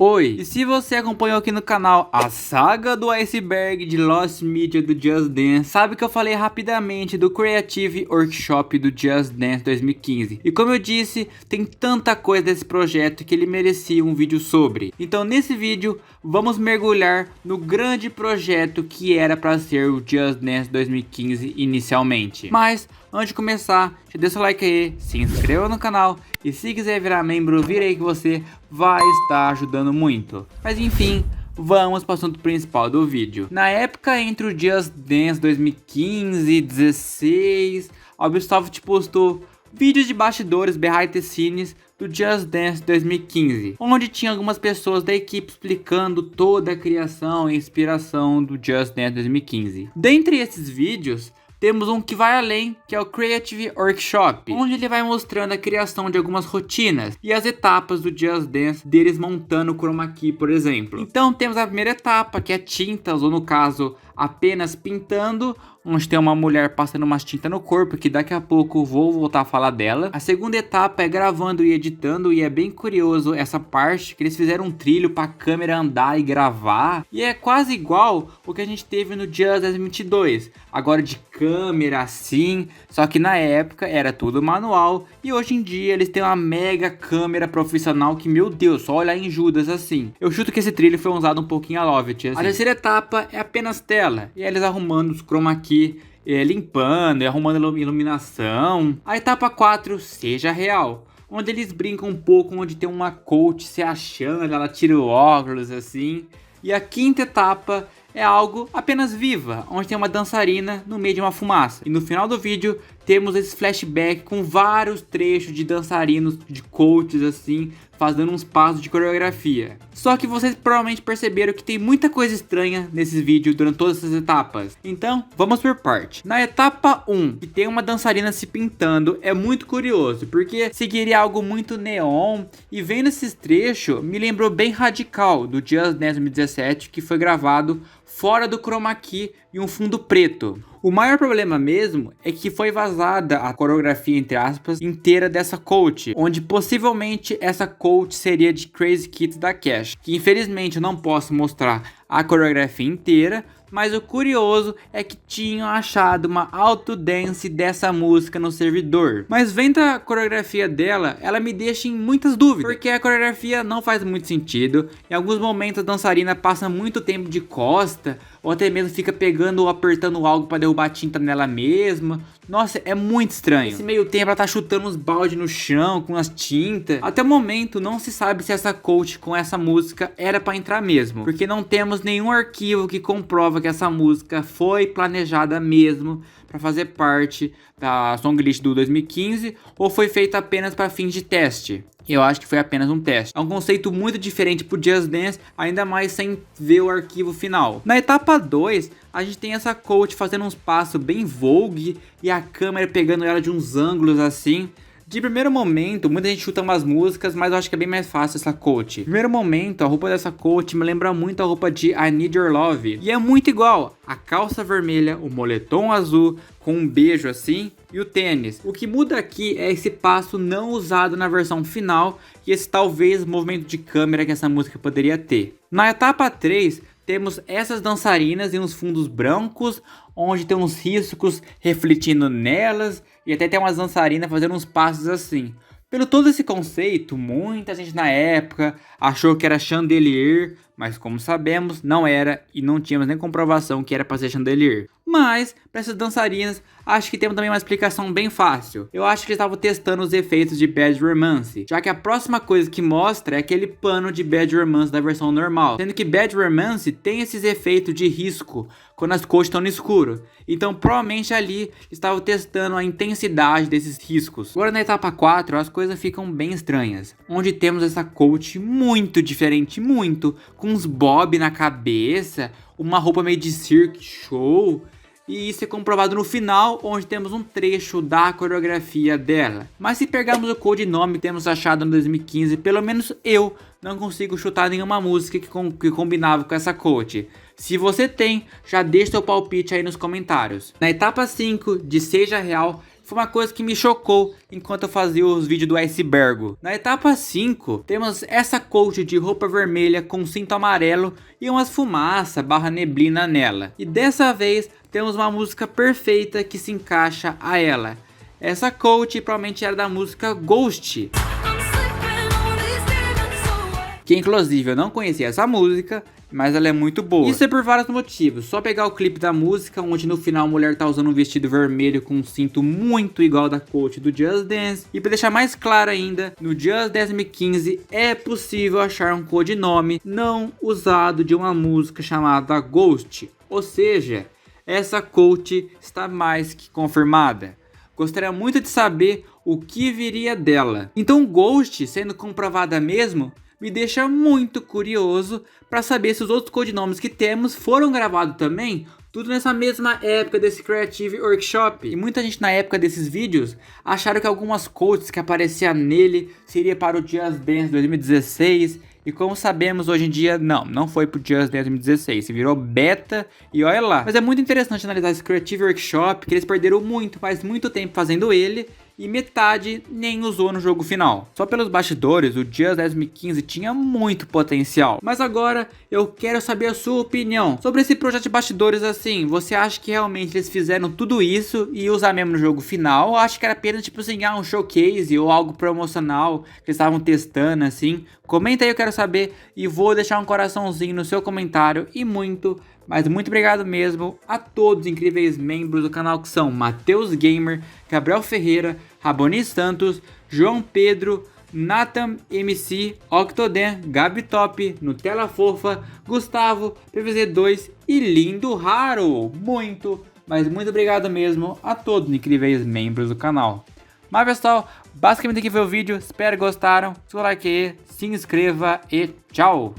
Oi, e se você acompanhou aqui no canal a saga do iceberg de Lost Media do Just Dance, sabe que eu falei rapidamente do Creative Workshop do Just Dance 2015. E como eu disse, tem tanta coisa desse projeto que ele merecia um vídeo sobre. Então nesse vídeo, vamos mergulhar no grande projeto que era para ser o Just Dance 2015 inicialmente. Mas antes de começar, já deixa o like aí, se inscreva no canal e se quiser virar membro, vira aí que você vai estar ajudando muito. Mas enfim, vamos para o assunto principal do vídeo. Na época entre o Just Dance 2015 e 2016, a Ubisoft postou vídeos de bastidores behind the scenes do Just Dance 2015, onde tinha algumas pessoas da equipe explicando toda a criação e inspiração do Just Dance 2015. Dentre esses vídeos, temos um que vai além, que é o Creative Workshop, onde ele vai mostrando a criação de algumas rotinas e as etapas do Just Dance deles montando o chroma key, por exemplo. Então temos a primeira etapa, que é tintas, ou no caso, apenas pintando, onde tem uma mulher passando umas tintas no corpo, que daqui a pouco vou voltar a falar dela. A segunda etapa é gravando e editando, e é bem curioso essa parte, que eles fizeram um trilho para a câmera andar e gravar, e é quase igual o que a gente teve no Just Dance 22, agora de câmera assim, só que na época era tudo manual, e hoje em dia eles têm uma mega câmera profissional que, meu Deus, só olhar em Judas assim. Eu chuto que esse trilho foi usado um pouquinho a Lovett, assim. A terceira etapa é apenas tela, e eles arrumando os chroma key, limpando e arrumando iluminação. A etapa 4, seja real, onde eles brincam um pouco, onde tem uma coach se achando, ela tira o óculos assim. E a quinta etapa é algo apenas viva, onde tem uma dançarina no meio de uma fumaça. E no final do vídeo temos esse flashback com vários trechos de dançarinos, de coaches assim, fazendo uns passos de coreografia. Só que vocês provavelmente perceberam que tem muita coisa estranha nesses vídeos durante todas essas etapas. Então, vamos por parte. Na etapa 1, que tem uma dançarina se pintando, é muito curioso, porque seguiria algo muito neon, e vendo esses trechos, me lembrou bem Radical, do Just Dance 2017, que foi gravado fora do chroma key e um fundo preto. O maior problema mesmo é que foi vazada a coreografia, entre aspas, inteira dessa coach, onde possivelmente essa coach seria de Crazy Kids da Cash, que infelizmente eu não posso mostrar a coreografia inteira, mas o curioso é que tinham achado uma auto-dance dessa música no servidor. Mas vendo a coreografia dela, ela me deixa em muitas dúvidas, porque a coreografia não faz muito sentido. Em alguns momentos a dançarina passa muito tempo de costa, ou até mesmo fica pegando ou apertando algo para derrubar tinta nela mesma. Nossa, é muito estranho. Nesse meio tempo ela tá chutando uns baldes no chão com as tintas. Até o momento não se sabe se essa coach com essa música era para entrar mesmo, porque não temos nenhum arquivo que comprova que essa música foi planejada mesmo para fazer parte da songlist do 2015 ou foi feita apenas para fins de teste. Eu acho que foi apenas um teste. É um conceito muito diferente pro Just Dance, ainda mais sem ver o arquivo final. Na etapa 2, a gente tem essa coach fazendo uns passos bem vogue e a câmera pegando ela de uns ângulos assim. De primeiro momento, muita gente chuta umas músicas, mas eu acho que é bem mais fácil essa coach. De primeiro momento, a roupa dessa coach me lembra muito a roupa de I Need Your Love. E é muito igual. A calça vermelha, o moletom azul, com um beijo assim, e o tênis. O que muda aqui é esse passo não usado na versão final e esse talvez movimento de câmera que essa música poderia ter. Na etapa 3, temos essas dançarinas em uns fundos brancos, onde tem uns riscos refletindo nelas, e até tem umas dançarinas fazendo uns passos assim. Pelo todo esse conceito, muita gente na época achou que era chandelier, mas como sabemos, não era e não tínhamos nem comprovação que era para ser chandelier. Mas, para essas dançarinas, acho que temos também uma explicação bem fácil. Eu acho que eles estavam testando os efeitos de Bad Romance, já que a próxima coisa que mostra é aquele pano de Bad Romance da versão normal, sendo que Bad Romance tem esses efeitos de risco quando as cores estão no escuro. Então provavelmente ali estavam testando a intensidade desses riscos. Agora na etapa 4 as coisas ficam bem estranhas, onde temos essa coach muito diferente, com uns bob na cabeça, uma roupa meio de cirque show. E isso é comprovado no final, onde temos um trecho da coreografia dela. Mas se pegarmos o codinome que temos achado no 2015, pelo menos eu não consigo chutar nenhuma música que combinava com essa coach. Se você tem, já deixa seu palpite aí nos comentários. Na etapa 5 de Seja Real, foi uma coisa que me chocou enquanto eu fazia os vídeos do Iceberg. Na etapa 5, temos essa coach de roupa vermelha com cinto amarelo e umas fumaça barra neblina nela. E dessa vez temos uma música perfeita que se encaixa a ela. Essa coach provavelmente era da música Ghost, que inclusive eu não conhecia essa música, mas ela é muito boa. Isso é por vários motivos. Só pegar o clipe da música, onde no final a mulher tá usando um vestido vermelho com um cinto muito igual da coach do Just Dance. E para deixar mais claro ainda, no Just Dance 2015 é possível achar um codinome não usado de uma música chamada Ghost. Ou seja, essa coach está mais que confirmada. Gostaria muito de saber o que viria dela. Então Ghost, sendo comprovada mesmo, me deixa muito curioso para saber se os outros codinomes que temos foram gravados também, tudo nessa mesma época desse Creative Workshop. E muita gente na época desses vídeos acharam que algumas coaches que apareciam nele seria para o Just Dance 2016. E como sabemos hoje em dia, não foi pro Just Dance 2016, se virou beta e olha lá. Mas é muito interessante analisar esse Creative Workshop, que eles perderam muito tempo fazendo ele e metade nem usou no jogo final. Só pelos bastidores, o Just Dance 2015 tinha muito potencial. Mas agora eu quero saber a sua opinião sobre esse projeto de bastidores assim. Você acha que realmente eles fizeram tudo isso e usar mesmo no jogo final? Ou acha que era apenas tipo assim, um showcase ou algo promocional que eles estavam testando assim? Comenta aí, eu quero saber e vou deixar um coraçãozinho no seu comentário e muito obrigado mesmo a todos os incríveis membros do canal que são Matheus Gamer, Gabriel Ferreira, Raboni Santos, João Pedro, Nathan MC, Octoden, Gabi Top, Nutella Fofa, Gustavo, PVZ2 e Lindo Raro. Muito obrigado mesmo a todos os incríveis membros do canal. Mas pessoal, basicamente aqui foi o vídeo, espero que gostaram, se for like aí, se inscreva e tchau!